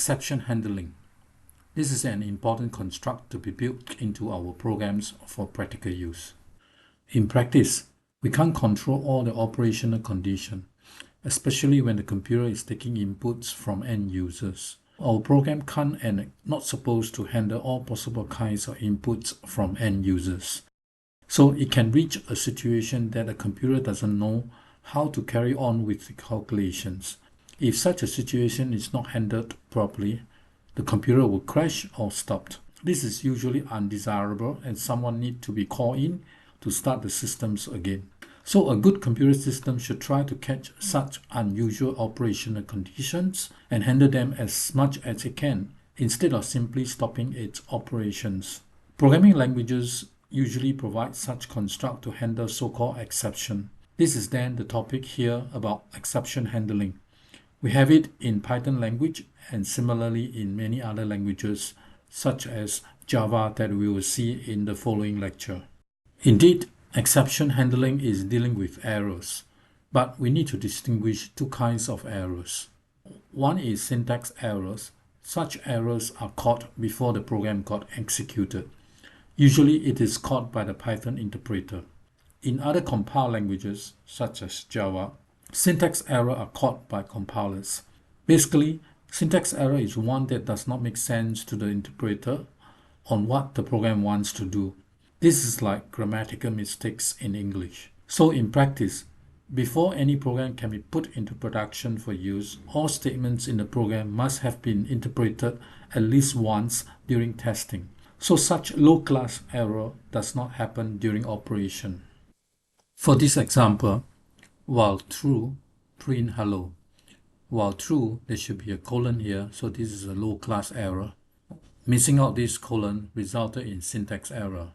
Exception handling. This is an important construct to be built into our programs for practical use. In practice, we can't control all the operational conditions, especially when the computer is taking inputs from end users. Our program can't and not supposed to handle all possible kinds of inputs from end users. So it can reach a situation that the computer doesn't know how to carry on with the calculations. If such a situation is not handled properly, the computer will crash or stop. This is usually undesirable and someone needs to be called in to start the systems again. So a good computer system should try to catch such unusual operational conditions and handle them as much as it can, instead of simply stopping its operations. Programming languages usually provide such construct to handle so-called exception. This is then the topic here about exception handling. We have it in Python language and similarly in many other languages such as Java that we will see in the following lecture. Indeed, exception handling is dealing with errors, but we need to distinguish two kinds of errors. One is syntax errors. Such errors are caught before the program got executed. Usually it is caught by the Python interpreter. In other compiled languages such as Java, syntax errors are caught by compilers. Basically, syntax error is one that does not make sense to the interpreter on what the program wants to do. This is like grammatical mistakes in English. So in practice, before any program can be put into production for use, all statements in the program must have been interpreted at least once during testing. So such low-class error does not happen during operation. For this example, while true, print hello. While true, there should be a colon here, so this is a low-class error. Missing out this colon resulted in syntax error.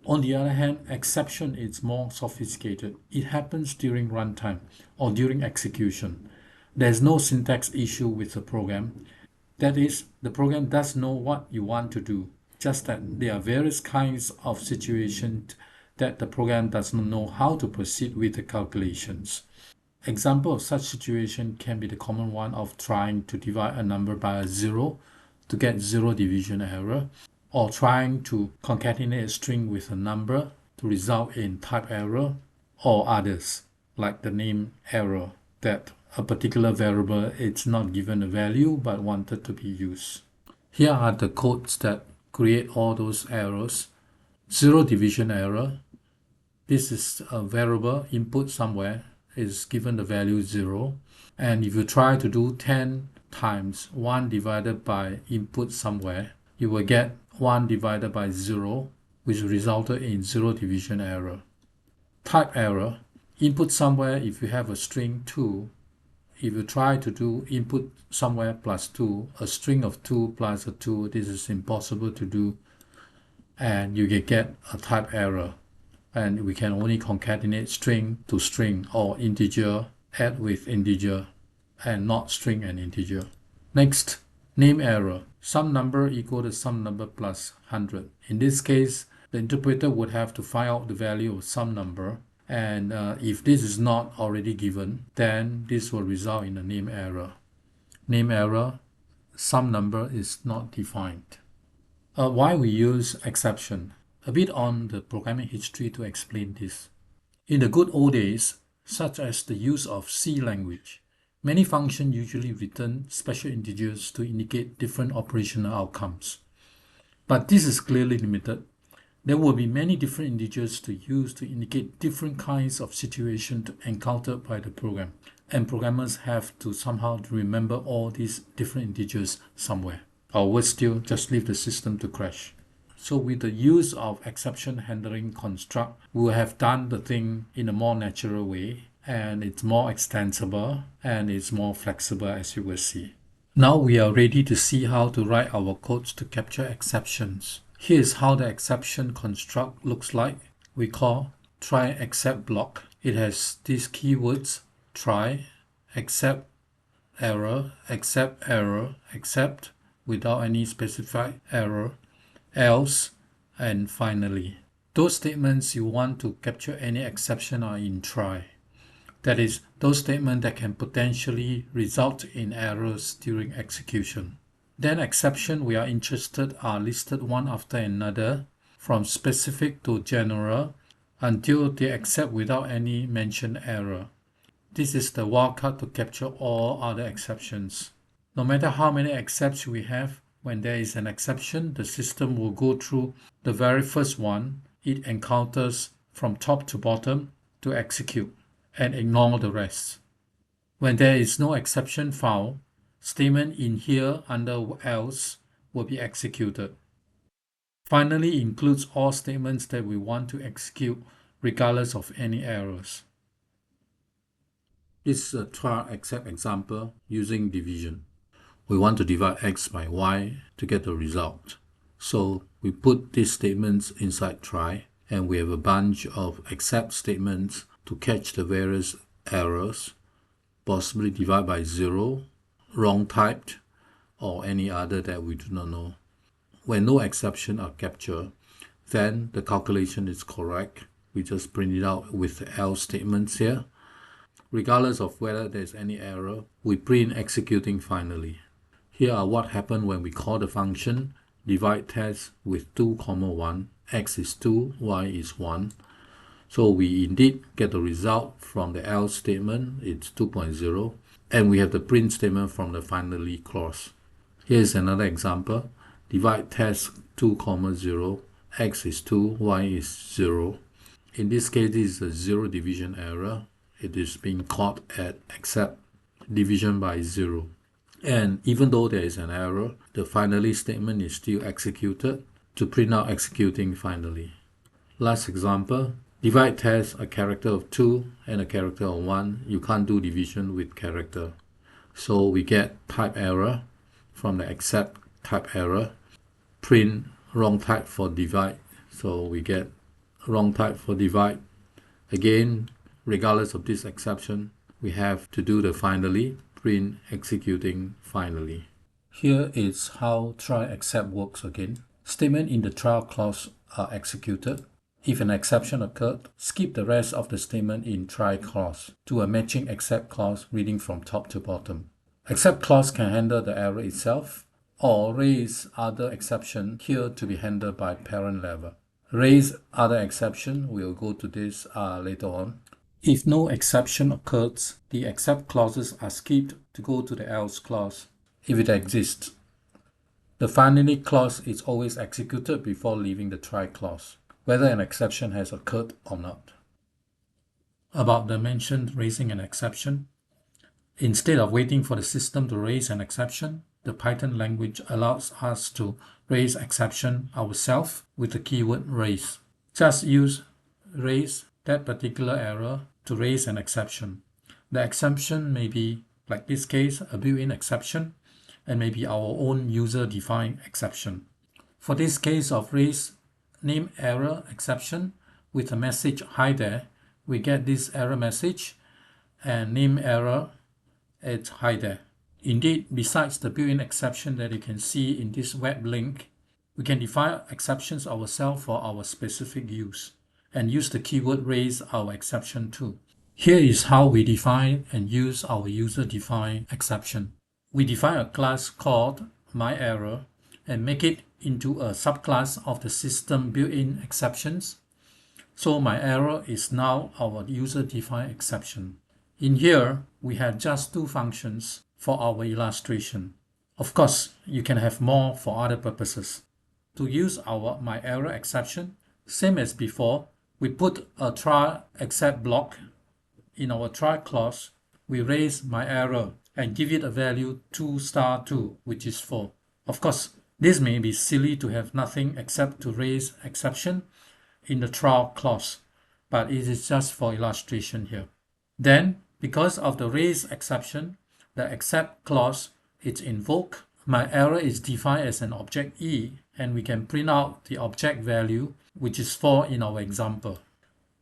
On the other hand, exception is more sophisticated. It happens during runtime or during execution. There is no syntax issue with the program. That is, the program does know what you want to do, just that there are various kinds of situations that the program does not know how to proceed with the calculations. Example of such situation can be the common one of trying to divide a number by a zero to get zero division error, or trying to concatenate a string with a number to result in type error, or others like the name error, that a particular variable is not given a value but wanted to be used. Here are the codes that create all those errors. Zero division error. This is a variable input somewhere, is given the value 0, and if you try to do 10 times 1 divided by input somewhere, you will get 1 divided by 0, which resulted in zero division error. Type error. Input somewhere, if you have a string 2, if you try to do input somewhere plus 2, a string of 2 plus a 2, this is impossible to do, and you can get a type error. And we can only concatenate string to string or integer add with integer and not string and integer. Next, name error. Some number equal to some number plus 100. In this case, the interpreter would have to find out the value of some number, and if this is not already given, then this will result in a name error. Name error, some number is not defined. Why we use exception? A bit on the programming history to explain this. In the good old days, such as the use of C language, many functions usually return special integers to indicate different operational outcomes. But this is clearly limited. There will be many different integers to use to indicate different kinds of situations encountered by the program, and programmers have to somehow remember all these different integers somewhere. Or worse still, just leave the system to crash. So with the use of exception handling construct, we will have done the thing in a more natural way, and it's more extensible and it's more flexible, as you will see. Now we are ready to see how to write our codes to capture exceptions. Here is how the exception construct looks like. We call try except block. It has these keywords: try, except error, except without any specified error, else, and finally. Those statements you want to capture any exception are in try. That is, those statements that can potentially result in errors during execution. Then exceptions we are interested are listed one after another from specific to general until they accept without any mentioned error. This is the wildcard to capture all other exceptions. No matter how many excepts we have, when there is an exception, the system will go through the very first one it encounters from top to bottom to execute and ignore the rest. When there is no exception found, statement in here under else will be executed. Finally, includes all statements that we want to execute regardless of any errors. This is a try except example using division. We want to divide x by y to get the result. So we put these statements inside try, and we have a bunch of except statements to catch the various errors, possibly divide by 0, wrong typed, or any other that we do not know. When no exception are captured, then the calculation is correct. We just print it out with the else statements here. Regardless of whether there's any error, we print executing finally. Here are what happened when we call the function divide test with 2, 1, x is 2, y is 1. So we indeed get the result from the else statement, it's 2.0, and we have the print statement from the finally clause. Here's another example, divide test 2, 0, x is 2, y is 0. In this case, this is a zero division error. It is being caught at except division by 0. And even though there is an error, the finally statement is still executed to print out executing finally. Last example, divide test a character of 2 and a character of 1. You can't do division with character. So we get type error from the except type error, print wrong type for divide. So we get wrong type for divide. Again, regardless of this exception, we have to do the finally, print executing finally. Here is how try except works again. Statement in the trial clause are executed. If an exception occurred, skip the rest of the statement in try clause to a matching except clause reading from top to bottom. Except clause can handle the error itself or raise other exception here to be handled by parent level. Raise other exception, we'll go to this later on. If no exception occurs, the except clauses are skipped to go to the else clause if it exists. The finally clause is always executed before leaving the try clause, whether an exception has occurred or not. About the mentioned raising an exception, instead of waiting for the system to raise an exception, the Python language allows us to raise exception ourselves with the keyword raise. Just use raise that particular error to raise an exception. The exception may be, like this case, a built-in exception, and maybe our own user-defined exception. For this case of raise NameError exception with a message hi there, we get this error message and NameError it's hi there. Indeed, besides the built-in exception that you can see in this web link, we can define exceptions ourselves for our specific use and use the keyword raise our exception too. Here is how we define and use our user-defined exception. We define a class called myError and make it into a subclass of the system built-in exceptions. So myError is now our user-defined exception. In here, we have just 2 functions for our illustration. Of course, you can have more for other purposes. To use our myError exception, same as before, we put a try except block. In our try clause, we raise myError and give it a value 2*2, which is 4. Of course, this may be silly to have nothing except to raise exception in the trial clause, but it is just for illustration here. Then, because of the raise exception, the except clause is invoked. MyError is defined as an object E, and we can print out the object value, which is 4 in our example.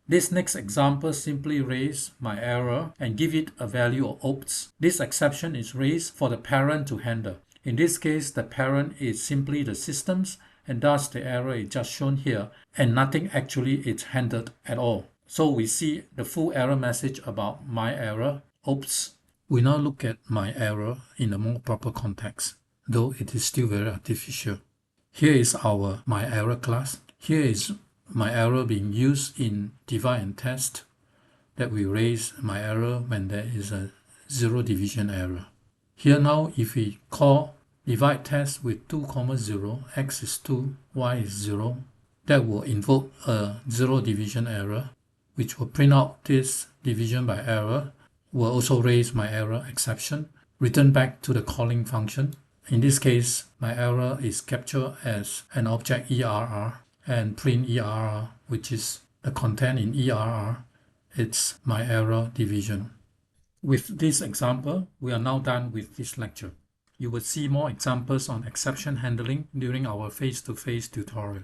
This next example simply raise myError and give it a value of oops. This exception is raised for the parent to handle. In this case, the parent is simply the systems, and thus the error is just shown here, and nothing actually is handled at all. So we see the full error message about my error. Oops. We now look at my error in a more proper context, though it is still very artificial. Here is our my error class. Here is my error being used in divide and test, that we raise my error when there is a zero division error. Here now, if we call divide test with 2, 0, x is 2, y is 0, that will invoke a zero division error, which will print out this division by error, will also raise my error exception, return back to the calling function. In this case, my error is captured as an object ERR and print ERR, which is the content in ERR. It's my error division. With this example, we are now done with this lecture. You will see more examples on exception handling during our face-to-face tutorial.